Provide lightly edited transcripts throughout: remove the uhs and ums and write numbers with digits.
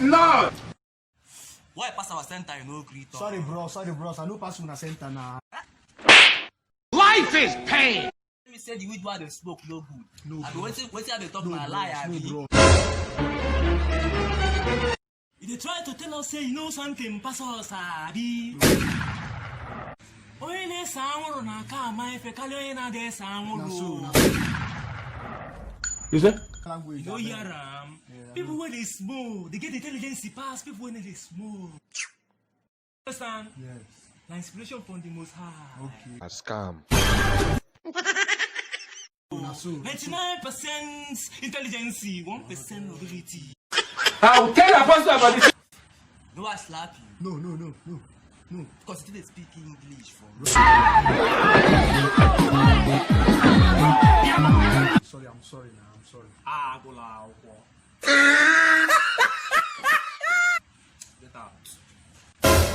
Lord! Why pass our center in no greet? Sorry, bros. I no pass una center now. Life is pain! We said the weed while they smoke no good. No, I be waiting how they talk No, my lie. bros. No, bro. They try to tell us say you know something pass us abi. Oye ne sanwuru na ka ma ife kali oye na de sanwuru. You say? Language. No yaram. People when they smoke, they get intelligence pass people when they smoke. Understand? Yes. Na inspiration from the most high. Okay. A scam. 99% intelligence, 1% ability. I will tell Apostle about this. No, I slap you. No. Because you didn't speak English for me. I'm sorry now. I'm sorry. Ah, go la. Get out.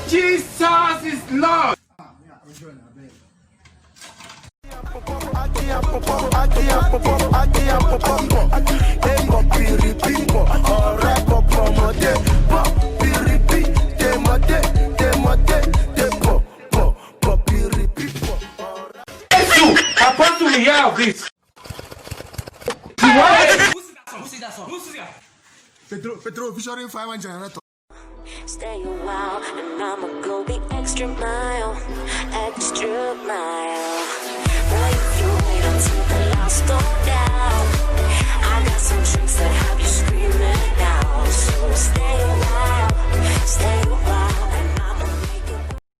Jesus is Lord! I'm joining, I beg. Apostle, we hear of this. Who see that song? Petro, featuring 5 generator. Stay a while, and I'ma go the extra mile.